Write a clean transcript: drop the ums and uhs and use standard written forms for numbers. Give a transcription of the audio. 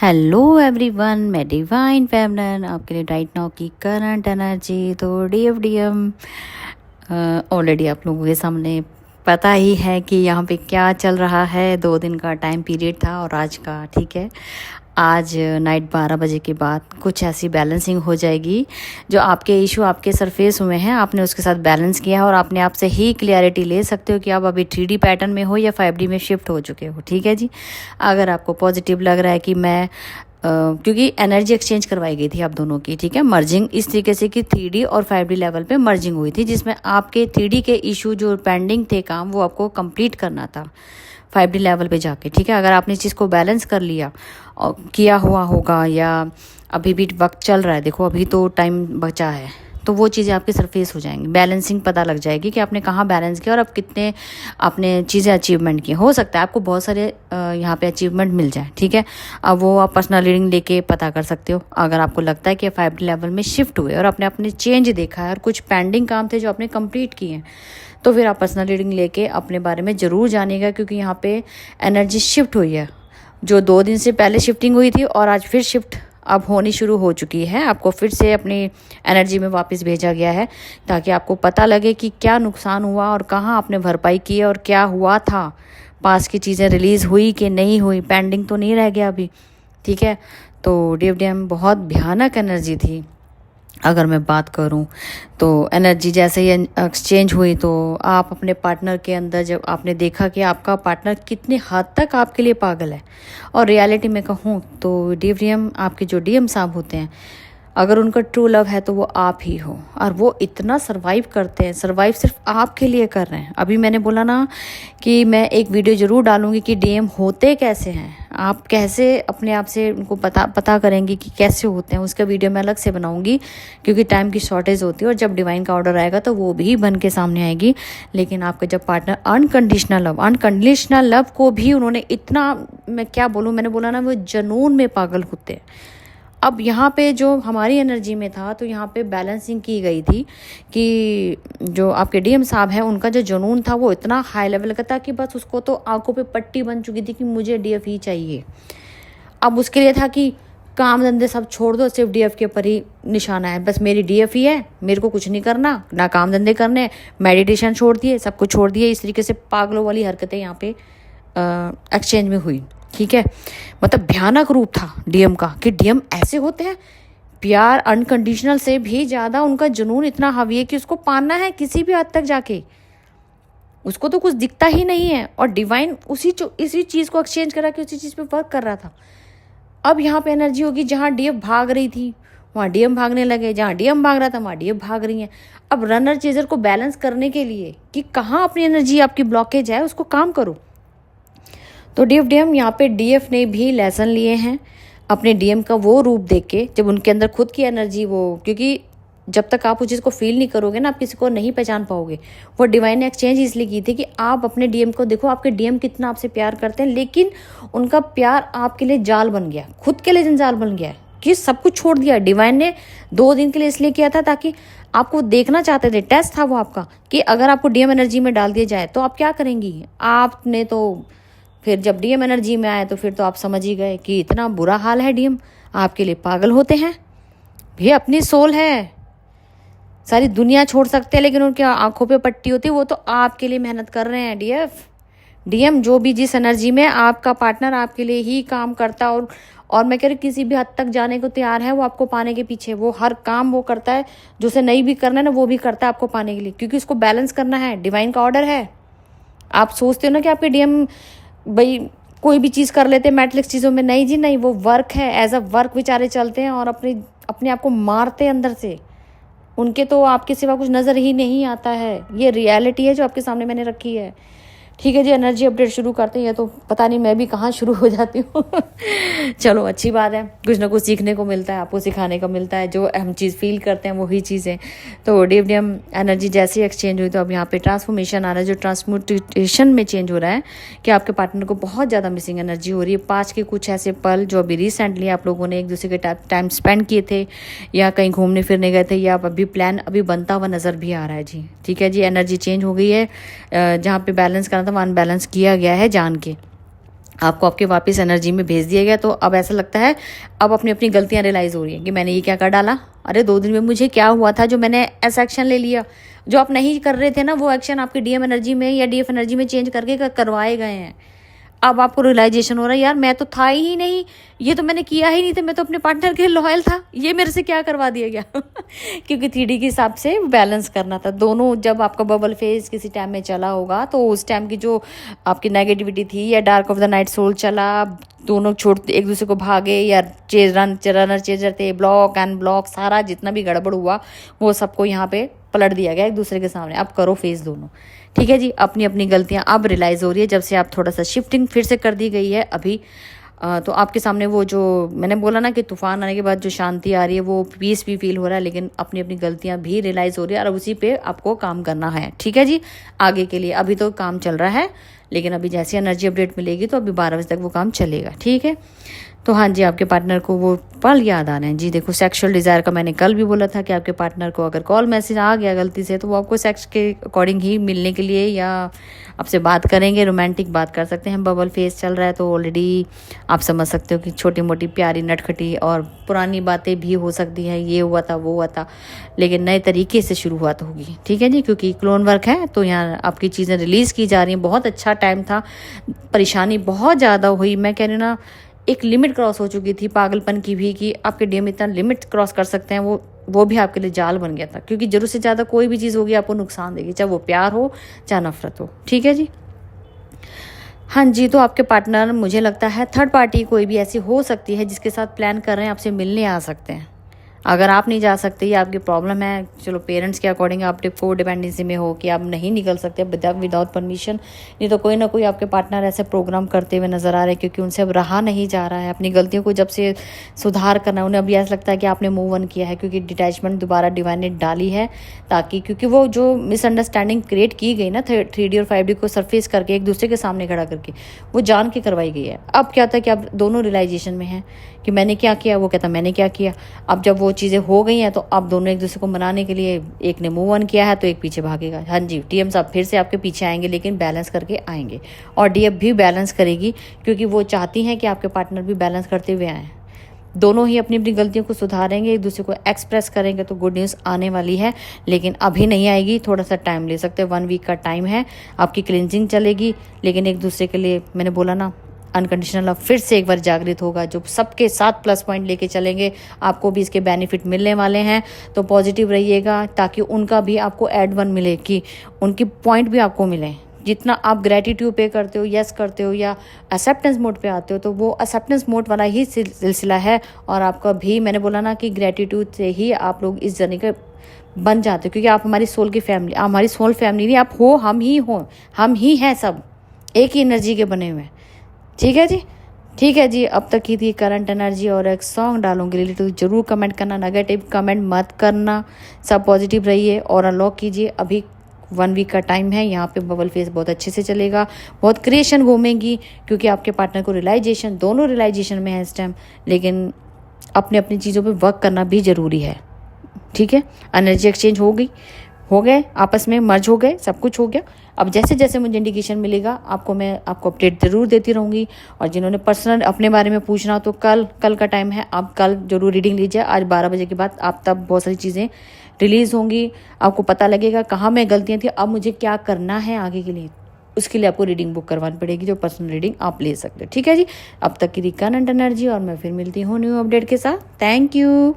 Hello everyone, मैं divine फेमनन आपके लिए राइट नाउ की करंट एनर्जी। तो डीएफडीएम ऑलरेडी आप लोगों के सामने पता ही है कि यहाँ पे क्या चल रहा है। 2 दिन का टाइम पीरियड था और आज का, ठीक है, आज नाइट 12 बजे के बाद कुछ ऐसी बैलेंसिंग हो जाएगी। जो आपके इशू आपके सरफेस हुए हैं, आपने उसके साथ बैलेंस किया है और आपने आप से ही क्लियरिटी ले सकते हो कि आप अभी 3D पैटर्न में हो या 5D में शिफ्ट हो चुके हो। ठीक है जी। अगर आपको पॉजिटिव लग रहा है कि मैं क्योंकि एनर्जी एक्सचेंज करवाई गई थी आप दोनों की, ठीक है, मर्जिंग इस तरीके से कि 3D और 5D लेवल पे मर्जिंग हुई थी, जिसमें आपके 3D के इशू जो पेंडिंग थे काम, वो आपको कंप्लीट करना था 5D लेवल पे जाके। ठीक है, अगर आपने इस चीज़ को बैलेंस कर लिया और किया हुआ होगा या अभी भी वक्त चल रहा है, देखो अभी तो टाइम बचा है, तो वो चीज़ें आपके सरफेस हो जाएंगी। बैलेंसिंग पता लग जाएगी कि आपने कहाँ बैलेंस किया और अब कितने आपने चीज़ें अचीवमेंट की। हो सकता है आपको बहुत सारे यहाँ पे अचीवमेंट मिल जाए। ठीक है, अब वो आप पर्सनल रीडिंग लेके पता कर सकते हो। अगर आपको लगता है कि 5D लेवल में शिफ्ट हुए और आपने अपने चेंज देखा है और कुछ पेंडिंग काम थे जो आपने कंप्लीट किए हैं, तो फिर आप पर्सनल रीडिंग लेके अपने बारे में ज़रूर जानिएगा, क्योंकि यहाँ पे एनर्जी शिफ्ट हुई है। जो 2 दिन से पहले शिफ्टिंग हुई थी और आज फिर शिफ्ट अब होनी शुरू हो चुकी है। आपको फिर से अपनी एनर्जी में वापस भेजा गया है ताकि आपको पता लगे कि क्या नुकसान हुआ और कहाँ आपने भरपाई की और क्या हुआ था। पास की चीज़ें रिलीज़ हुई कि नहीं हुई, पेंडिंग तो नहीं रह गया अभी। ठीक है, तो डीएफडीएम बहुत भयानक एनर्जी थी। अगर मैं बात करूं तो एनर्जी जैसे ही एक्सचेंज हुई, तो आप अपने पार्टनर के अंदर जब आपने देखा कि आपका पार्टनर कितनी हद तक आपके लिए पागल है, और रियलिटी में कहूँ तो डीएफडीएम आपके जो डीएम साहब होते हैं, अगर उनका ट्रू लव है तो वो आप ही हो। और वो इतना सरवाइव करते हैं, सरवाइव सिर्फ आपके लिए कर रहे हैं। अभी मैंने बोला ना कि मैं एक वीडियो ज़रूर डालूंगी कि डीएम होते कैसे हैं, आप कैसे अपने आप से उनको पता करेंगे कि कैसे होते हैं। उसका वीडियो मैं अलग से बनाऊंगी क्योंकि टाइम की शॉर्टेज होती है, और जब डिवाइन का ऑर्डर आएगा तो वो भी बन के सामने आएगी। लेकिन आपका जब पार्टनर अनकंडीशनल लव को भी उन्होंने इतना, मैं क्या बोलूँ, मैंने बोला ना वो जुनून में पागल होते हैं। अब यहाँ पे जो हमारी एनर्जी में था, तो यहाँ पे बैलेंसिंग की गई थी कि जो आपके डीएम साहब हैं, उनका जो जुनून था वो इतना हाई लेवल का था कि बस उसको तो आंखों पे पट्टी बन चुकी थी कि मुझे डीएफ ही चाहिए। अब उसके लिए था कि काम धंधे सब छोड़ दो, सिर्फ डीएफ के ऊपर ही निशाना है, बस मेरी डीएफ ही है, मेरे को कुछ नहीं करना, ना काम धंधे करने, मेडिटेशन छोड़ दिए, सब कुछ छोड़ दिए। इस तरीके से पागलों वाली हरकतें यहाँ पे एक्सचेंज में हुई। ठीक है, मतलब भयानक रूप था डीएम का कि डीएम ऐसे होते हैं। प्यार अनकंडीशनल से भी ज़्यादा उनका जुनून इतना हावी है कि उसको पाना है किसी भी हद तक जाके, उसको तो कुछ दिखता ही नहीं है। और डिवाइन इसी चीज़ को एक्सचेंज करा कि उसी चीज़ पे वर्क कर रहा था। अब यहाँ पे एनर्जी होगी, जहाँ डीएफ भाग रही थी वहाँ डीएम भागने लगे, जहाँ डीएम भाग रहा था वहाँ डीएफ भाग रही हैं। अब रनर चेजर को बैलेंस करने के लिए कि कहाँ अपनी एनर्जी आपकी ब्लॉकेज है, उसको काम करो। तो डीएफडीएम यहाँ पे डीएफ ने भी लेसन लिए हैं अपने डीएम का वो रूप देख के, जब उनके अंदर खुद की एनर्जी वो, क्योंकि जब तक आप उस चीज़ को फील नहीं करोगे ना, आप किसी को नहीं पहचान पाओगे। वो डिवाइन ने एक्सचेंज इसलिए की थी कि आप अपने डीएम को देखो, आपके डीएम कितना आपसे प्यार करते हैं, लेकिन उनका प्यार आपके लिए जाल बन गया, खुद के लिए जंजाल बन गया कि सब कुछ छोड़ दिया। डिवाइन ने 2 दिन के लिए इसलिए किया था ताकि आपको देखना चाहते थे, टेस्ट था वो आपका, कि अगर आपको डीएम एनर्जी में डाल दिया जाए तो आप क्या करेंगी। आपने तो फिर जब डीएम एनर्जी में आए तो फिर तो आप समझ ही गए कि इतना बुरा हाल है, डीएम आपके लिए पागल होते हैं। ये अपनी सोल है, सारी दुनिया छोड़ सकते हैं, लेकिन उनकी आंखों पे पट्टी होती है, वो तो आपके लिए मेहनत कर रहे हैं। डीएम जो भी जिस एनर्जी में, आपका पार्टनर आपके लिए ही काम करता है। और मैं कह रही किसी भी हद तक जाने को तैयार है वो आपको पाने के पीछे। वो हर काम वो करता है जो उसे नहीं भी करना है ना, वो भी करता है आपको पाने के लिए, क्योंकि उसको बैलेंस करना है। डिवाइन का ऑर्डर है। आप सोचते हो ना कि आपके डीएम भाई कोई भी चीज़ कर लेते हैं मैट्रिक्स चीज़ों में, नहीं जी नहीं, वो वर्क है, एज अ वर्क बेचारे चलते हैं और अपने आप को मारते हैं अंदर से। उनके तो आपके सिवा कुछ नज़र ही नहीं आता है। ये रियलिटी है जो आपके सामने मैंने रखी है। ठीक है जी, एनर्जी अपडेट शुरू करते हैं। ये तो पता नहीं मैं भी कहाँ शुरू हो जाती हूँ। चलो अच्छी बात है, कुछ ना कुछ सीखने को मिलता है, आपको सिखाने को मिलता है। जो हम चीज़ फील करते हैं वही चीज़ें। तो डीएफडीएम एनर्जी जैसे ही एक्सचेंज हुई, तो अब यहाँ पे ट्रांसफॉर्मेशन आ रहा है, जो ट्रांसम्यूटेशन में चेंज हो रहा है कि आपके पार्टनर को बहुत ज़्यादा मिसिंग एनर्जी हो रही है। 5 के कुछ ऐसे पल जो अभी रिसेंटली आप लोगों ने एक दूसरे के टाइम स्पेंड किए थे, या कहीं घूमने फिरने गए थे, या अभी प्लान अभी बनता हुआ नज़र भी आ रहा है जी। ठीक है जी, एनर्जी चेंज हो गई है। जहाँ पे बैलेंस करना था वहाँ अनबैलेंस किया गया है जान के। आपको आपके वापस एनर्जी में भेज दिया गया। तो अब ऐसा लगता है अब अपनी अपनी गलतियां रियलाइज़ हो रही हैं कि मैंने ये क्या कर डाला, अरे 2 दिन में मुझे क्या हुआ था जो मैंने ऐसा एक्शन ले लिया। जो आप नहीं कर रहे थे ना, वो एक्शन आपकी डीएम एनर्जी में या डीएफ एनर्जी में चेंज करके करवाए गए हैं। अब आपको रियलाइजेशन हो रहा है, यार मैं तो था ही नहीं, ये तो मैंने किया ही नहीं था, मैं तो अपने पार्टनर के लॉयल था, ये मेरे से क्या करवा दिया गया। क्योंकि 3D के हिसाब से बैलेंस करना था दोनों। जब आपका बबल फेज किसी टाइम में चला होगा तो उस टाइम की जो आपकी नेगेटिविटी थी या dark of the night soul चला, दोनों छोड़ते एक दूसरे को भागे या रनर चेजर थे, ब्लॉक एंड ब्लॉक, सारा जितना भी गड़बड़ हुआ वो सबको यहाँ पे पलट दिया गया एक दूसरे के सामने। अब करो फेस दोनों, ठीक है जी। अपनी अपनी गलतियां अब रियलाइज़ हो रही है जब से आप थोड़ा सा शिफ्टिंग फिर से कर दी गई है अभी। तो आपके सामने वो जो मैंने बोला ना कि तूफान आने के बाद जो शांति आ रही है, वो पीस भी फील हो रहा है, लेकिन अपनी अपनी गलतियां भी रियलाइज़ हो रही है और उसी पे आपको काम करना है, ठीक है जी। आगे के लिए अभी तो काम चल रहा है, लेकिन अभी जैसी एनर्जी अपडेट मिलेगी तो अभी 12 बजे तक वो काम चलेगा, ठीक है। तो हाँ जी, आपके पार्टनर को वो पल याद आ रहे हैं जी। देखो सेक्सुअल डिज़ायर का मैंने कल भी बोला था कि आपके पार्टनर को अगर कॉल मैसेज आ गया गलती से तो वो आपको सेक्स के अकॉर्डिंग ही मिलने के लिए या आपसे बात करेंगे, रोमांटिक बात कर सकते हैं। बबल फेस चल रहा है तो ऑलरेडी आप समझ सकते हो कि छोटी मोटी प्यारी नटखटी और पुरानी बातें भी हो सकती हैं, ये हुआ था वो हुआ था, लेकिन नए तरीके से शुरुआत होगी, ठीक है जी। क्योंकि क्लोन वर्क है तो यहाँ आपकी चीज़ें रिलीज़ की जा रही हैं। बहुत अच्छा टाइम था, परेशानी बहुत ज़्यादा हुई, मैं कह रही हूँ ना, एक लिमिट क्रॉस हो चुकी थी पागलपन की भी कि आपके डीएम इतना लिमिट क्रॉस कर सकते हैं, वो भी आपके लिए जाल बन गया था। क्योंकि जरूरत से ज़्यादा कोई भी चीज़ होगी आपको नुकसान देगी, चाहे वो प्यार हो चाहे नफरत हो, ठीक है जी। हाँ जी, तो आपके पार्टनर मुझे लगता है थर्ड पार्टी कोई भी ऐसी हो सकती है जिसके साथ प्लान कर रहे हैं आपसे मिलने आ सकते हैं। अगर आप नहीं जा सकते या आपकी प्रॉब्लम है, चलो पेरेंट्स के अकॉर्डिंग आप को डिपेंडेंसी में हो कि आप नहीं निकल सकते विदाउट परमिशन, नहीं तो कोई ना कोई आपके पार्टनर ऐसे प्रोग्राम करते हुए नजर आ रहे हैं क्योंकि उनसे अब रहा नहीं जा रहा है। अपनी गलतियों को जब से सुधार करना है, उन्हें अभी ऐसा लगता है कि आपने मूव ऑन किया है क्योंकि डिटैचमेंट दोबारा डिवाइन ने डाली है, ताकि क्योंकि वो जो मिसअंडरस्टैंडिंग क्रिएट की गई ना 3D और 5D को सरफेस करके एक दूसरे के सामने खड़ा करके, वो जान के करवाई गई है। अब क्या होता है कि आप दोनों रियलाइजेशन में हैं कि मैंने क्या किया, वो कहता मैंने क्या किया। अब जब वो चीज़ें हो गई हैं तो अब दोनों एक दूसरे को मनाने के लिए, एक ने मूव ऑन किया है तो एक पीछे भागेगा। हाँ जी, टीएम साहब फिर से आपके पीछे आएंगे लेकिन बैलेंस करके आएंगे, और डीएफ भी बैलेंस करेगी क्योंकि वो चाहती हैं कि आपके पार्टनर भी बैलेंस करते हुए आएँ। दोनों ही अपनी अपनी गलतियों को सुधारेंगे, एक दूसरे को एक्सप्रेस करेंगे तो गुड न्यूज़ आने वाली है, लेकिन अभी नहीं आएगी, थोड़ा सा टाइम ले सकते हैं। 1 वीक का टाइम है, आपकी क्लिनजिंग चलेगी, लेकिन एक दूसरे के लिए मैंने बोला ना अनकंडीशनल लव फिर से एक बार जागृत होगा, जो सबके साथ प्लस पॉइंट लेके चलेंगे। आपको भी इसके बेनिफिट मिलने वाले हैं, तो पॉजिटिव रहिएगा ताकि उनका भी आपको एड वन मिले, कि उनकी पॉइंट भी आपको मिले। जितना आप ग्रेटिट्यूड पे करते हो, यस करते हो या एक्सेप्टेंस मोड पे आते हो, तो वो एक्सेप्टेंस मोड वाला ही सिलसिला है। और आपका भी मैंने बोला ना कि ग्रेटिट्यूड से ही आप लोग इस जर्नी के बन जाते हो, क्योंकि आप हमारी सोल की फैमिली, हमारी सोल फैमिली नहीं, आप हो, हम ही हैं, सब एक ही एनर्जी के बने हुए हैं, ठीक है जी। ठीक है जी, अब तक की थी करंट एनर्जी, और एक सॉन्ग डालूंगी रिलेटिव, जरूर कमेंट करना, नेगेटिव कमेंट मत करना, सब पॉजिटिव रहिए और अनलॉक कीजिए। अभी 1 वीक का टाइम है, यहाँ पे बबल फेस बहुत अच्छे से चलेगा, बहुत क्रिएशन घूमेंगी क्योंकि आपके पार्टनर को रियलाइजेशन, दोनों रियलाइजेशन में है इस टाइम, लेकिन अपने अपनी चीज़ों पे वर्क करना भी ज़रूरी है, ठीक है। एनर्जी एक्सचेंज हो गए, आपस में मर्ज हो गए, सब कुछ हो गया। अब जैसे जैसे मुझे इंडिकेशन मिलेगा मैं आपको अपडेट ज़रूर देती रहूँगी। और जिन्होंने पर्सनल अपने बारे में पूछना हो तो कल का टाइम है, आप कल जरूर रीडिंग लीजिए। आज 12 बजे के बाद आप तब बहुत सारी चीज़ें रिलीज़ होंगी, आपको पता लगेगा कहाँ मैं गलतियाँ थी, अब मुझे क्या करना है आगे के लिए। उसके लिए आपको रीडिंग बुक करवानी पड़ेगी, जो पर्सनल रीडिंग आप ले सकते हो, ठीक है जी। अब तक की करंट एनर्जी, और मैं फिर मिलती हूँ न्यू अपडेट के साथ। Thank you.